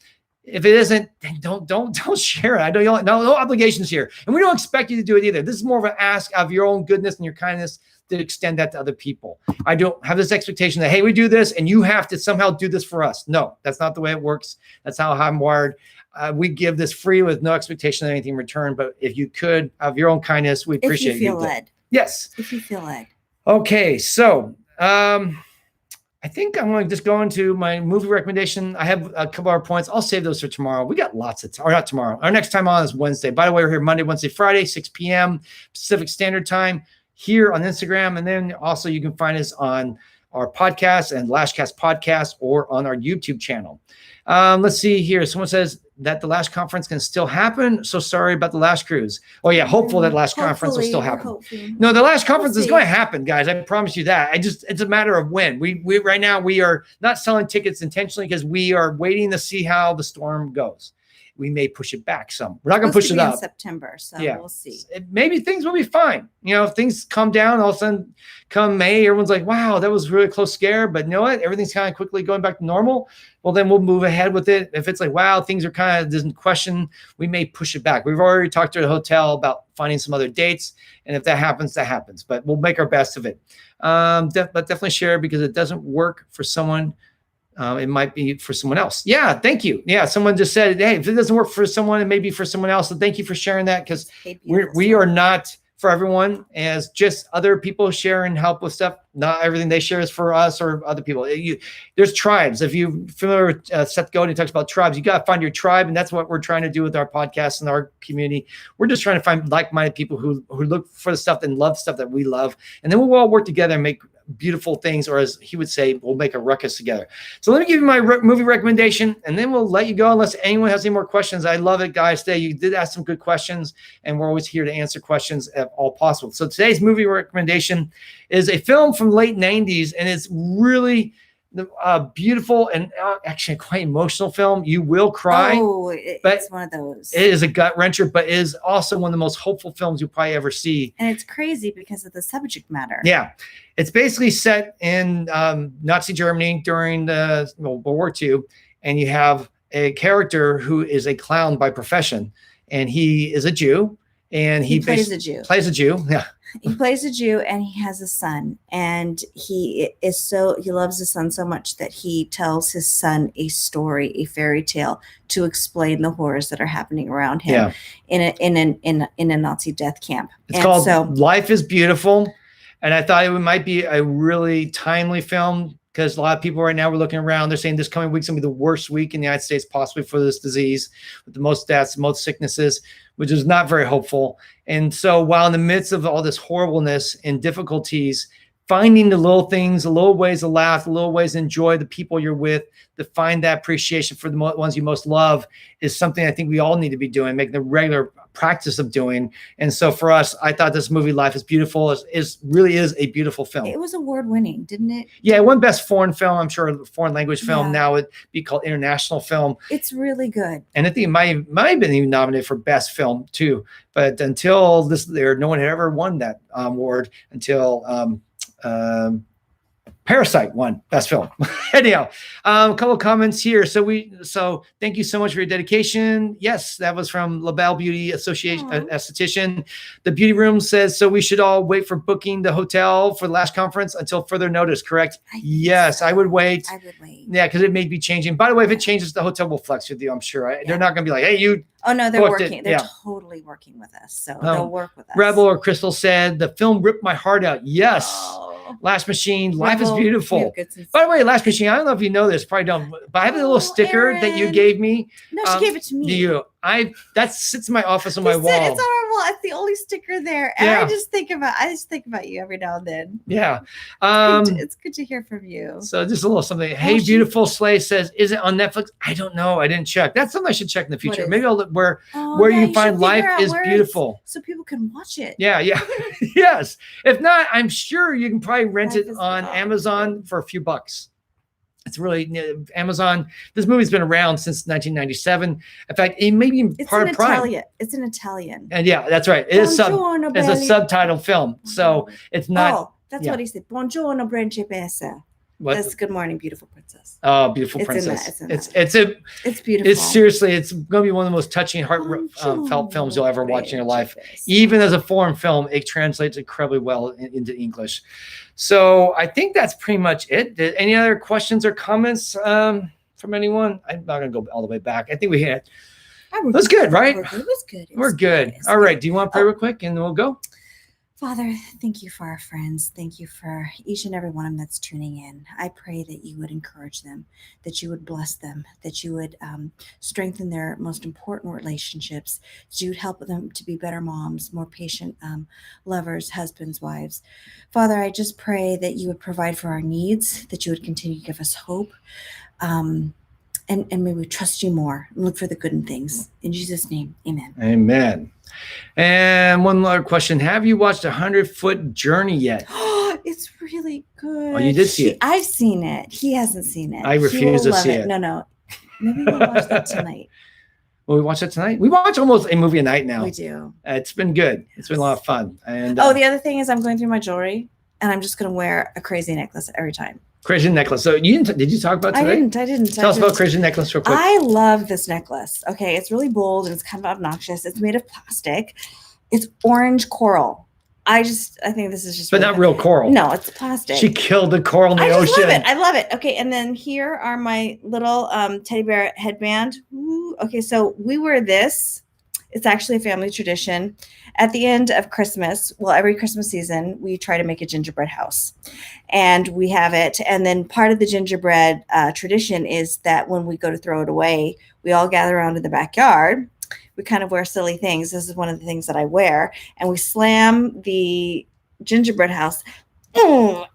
If it isn't, then don't share it. No obligations here. And we don't expect you to do it either. This is more of an ask of your own goodness and your kindness to extend that to other people. I don't have this expectation that, hey, we do this and you have to somehow do this for us. No, that's not the way it works. That's how I'm wired. We give this free with no expectation of anything in return. But if you could, of your own kindness, we appreciate it. If you feel led. Yes. If you feel led. Okay. So I think I'm going to just go into my movie recommendation. I have a couple of points. I'll save those for tomorrow. We got lots of time, or not tomorrow. Our next time on is Wednesday. By the way, we're here Monday, Wednesday, Friday, 6 p.m. Pacific Standard Time here on Instagram. And then also you can find us on our podcast and LashCast podcast or on our YouTube channel. Let's see here. Someone says that the Lash Conference can still happen. So sorry about the Lash Cruise. Oh yeah, hopeful that Lash Conference will still happen. No, the Lash Conference is going to happen, guys. I promise you that. It's a matter of when. We right now we are not selling tickets intentionally because we are waiting to see how the storm goes. We may push it back some. We're not going to push it up. In September, so we'll see. Maybe things will be fine. If things calm down, all of a sudden come May, everyone's like, wow, that was a really close scare. But you know what? Everything's kind of quickly going back to normal. Well, then we'll move ahead with it. If it's like, wow, things are kind of in question, we may push it back. We've already talked to the hotel about finding some other dates. And if that happens, that happens. But we'll make our best of it. But definitely share because it doesn't work for someone it might be for someone else. Yeah, thank you. Yeah, someone just said, hey, if it doesn't work for someone, it may be for someone else. So thank you for sharing that, because we are not for everyone, as just other people share and help with stuff. Not everything they share is for us or other people. There's tribes. If you're familiar with Seth Godin, he talks about tribes. You got to find your tribe, and that's what we're trying to do with our podcast and our community. We're just trying to find like-minded people who look for the stuff and love stuff that we love, and then we'll all work together and make beautiful things, or as he would say, we'll make a ruckus together. So let me give you my movie recommendation, and then we'll let you go unless anyone has any more questions. I love it, guys. Today you did ask some good questions, and we're always here to answer questions if all possible. So today's movie recommendation is a film from the late 90s, and it's really beautiful and actually a quite emotional film. You will cry. Oh, it's one of those. It is a gut wrencher, but it is also one of the most hopeful films you'll probably ever see. And it's crazy because of the subject matter. Yeah. It's basically set in Nazi Germany during the World War II. And you have a character who is a clown by profession. And he is a Jew. And he plays a Jew. Plays a Jew. Yeah. He plays a Jew, and he has a son, and he loves his son so much that he tells his son a story, a fairy tale, to explain the horrors that are happening around him in a Nazi death camp. It's called Life is Beautiful, and I thought it might be a really timely film, because a lot of people right now, we're looking around, they're saying this coming week's gonna be the worst week in the United States possibly for this disease, with the most deaths, the most sicknesses, which is not very hopeful. And so while in the midst of all this horribleness and difficulties, finding the little things, the little ways to laugh, the little ways to enjoy the people you're with, to find that appreciation for the ones you most love is something I think we all need to be doing, making the regular practice of doing. And so for us, I thought this movie, Life is Beautiful, really is a beautiful film. It was award-winning, didn't it? Yeah, it won Best Foreign Film. I'm sure foreign language film. Now it'd be called International Film. It's really good. And I think it might have been even nominated for Best Film too. But until this, no one had ever won that award until Parasite won Best Film. Anyhow, a couple of comments here. So thank you so much for your dedication. Yes, that was from LaBelle Beauty Association, esthetician. The Beauty Room says, so we should all wait for booking the hotel for the last conference until further notice, correct? Yes, I would wait. I would wait. Yeah, because it may be changing. By the way, if it changes, the hotel will flex with you, I'm sure. They're not going to be like, hey, you. Oh, no, they're working. They're totally working with us. So they'll work with us. Rebel or Crystal said, the film ripped my heart out. Yes. Last Machine, Life is Beautiful. By the way, Last Machine, I don't know if you know this, probably don't, but I have a little sticker that you gave me. No, she gave it to me. That sits in my office on my wall. It's on our wall. It's the only sticker there. And I just think about you every now and then. Yeah. It's good to hear from you. So just a little something. Hey, Beautiful Slay says, is it on Netflix? I don't know. I didn't check. That's something I should check in the future. Maybe I'll look where you can find Life is Beautiful. So people can watch it. Yeah. Yes. If not, I'm sure you can probably rent it on Amazon for a few bucks. It's really Amazon. This movie's been around since 1997. In fact, it may be part of Prime. It's in Italian. And yeah, that's right. It's a subtitled film. So it's not. Oh, that's what he said. Buongiorno, principessa. That's Good Morning, Beautiful Princess. Oh, Beautiful Princess. It's beautiful. It's seriously, it's going to be one of the most touching, heartfelt films you'll ever watch in your life. Even as a foreign film, it translates incredibly well into English. So I think that's pretty much it. Any other questions or comments from anyone? I'm not going to go all the way back. I think we had. That's good, right? It was good. We're good. All right. Do you want to pray real quick and then we'll go? Father, thank you for our friends. Thank you for each and every one of them that's tuning in. I pray that you would encourage them, that you would bless them, that you would strengthen their most important relationships, that you would help them to be better moms, more patient lovers, husbands, wives. Father, I just pray that you would provide for our needs, that you would continue to give us hope, and may we trust you more and look for the good in things. In Jesus' name, amen. Amen. And one other question. Have you watched 100-Foot Journey yet? It's really good. Oh, you did see it. I've seen it. He hasn't seen it. I refuse to see it. No. Maybe we'll watch that tonight. Will we watch that tonight? We watch almost a movie a night now. We do. It's been good. It's been a lot of fun. And the other thing is I'm going through my jewelry, and I'm just going to wear a crazy necklace every time. Crazy necklace. So did you talk about today? I didn't. Tell us about crazy necklace real quick. I love this necklace. Okay, it's really bold and it's kind of obnoxious. It's made of plastic. It's orange coral. I think this is just. But really not fun. real coral. No, it's plastic. She killed the coral in the I ocean. just love it. I love it. Okay, and then here are my little teddy bear headband. Ooh, okay, so we wear this. It's actually a family tradition. At the end of Christmas, well, every Christmas season, we try to make a gingerbread house. And we have it. And then part of the gingerbread tradition is that when we go to throw it away, we all gather around in the backyard. We kind of wear silly things. This is one of the things that I wear. And we slam the gingerbread house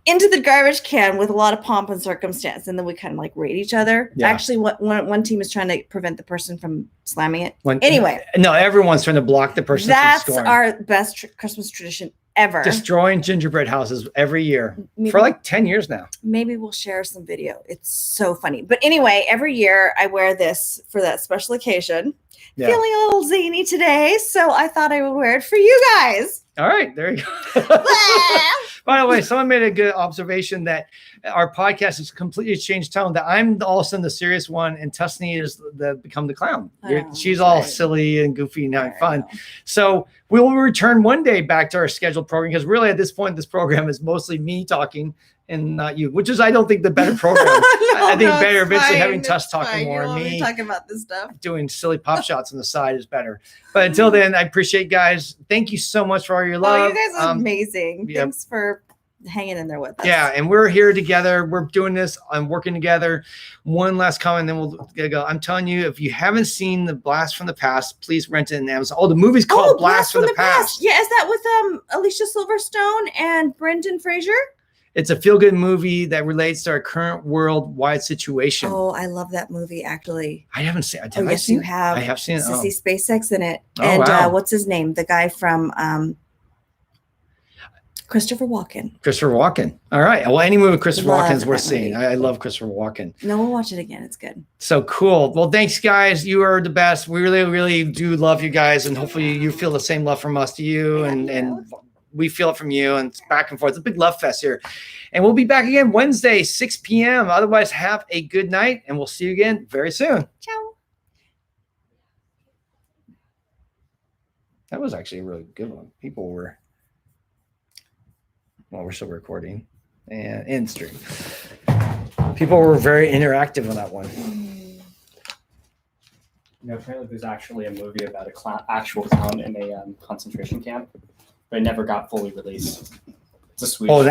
into the garbage can with a lot of pomp and circumstance, and then we kind of like rate each other. Yeah. Actually, one team is trying to prevent the person from slamming it. Anyway, no, everyone's trying to block the person. That's from scoring. our best Christmas tradition ever. Destroying gingerbread houses every year for like 10 years now. Maybe we'll share some video. It's so funny. But anyway, every year I wear this for that special occasion. Yeah. Feeling a little zany today, so I thought I would wear it for you guys. All right, there you go. By the way, someone made a good observation that our podcast has completely changed tone. That I'm all of a sudden the serious one, and Tusney is become the clown. She's all silly and goofy and having fun. So we will return one day back to our scheduled program, because really at this point, this program is mostly me talking and not you, which is, I don't think, the better program. I think better eventually having Tuss talking more and me talking about this stuff, doing silly pop shots on the side is better. But until then, I appreciate guys. Thank you so much for all your love. Oh, you guys are amazing. Yeah. Thanks for hanging in there with us. Yeah, and we're here together. We're doing this. I'm working together. One last comment, then we'll go. I'm telling you, if you haven't seen the Blast from the Past, please rent it in Amazon. Oh, the movie's called Blast from the Past. Yeah, is that with Alicia Silverstone and Brendan Fraser? It's a feel-good movie that relates to our current worldwide situation. Oh, I love that movie, actually. I haven't seen it. Yes, you have. I have seen it. Sissy SpaceX in it. Oh, and wow. What's his name? The guy from Christopher Walken. Christopher Walken. All right. Well, any movie with Christopher Walken is worth that seeing. movie. I love Christopher Walken. No, we'll watch it again. It's good. So cool. Well, thanks, guys. You are the best. We really, really do love you guys, and hopefully you feel the same love from us to you, and we feel it from you, and it's back and forth. It's a big love fest here. And we'll be back again Wednesday, 6 p.m. Otherwise, have a good night, and we'll see you again very soon. Ciao. That was actually a really good one. People were, well, we're still recording and in stream. People were very interactive on that one. You know, apparently there's actually a movie about a actual clown in a concentration camp, but it never got fully released. It's a sweet. Oh, that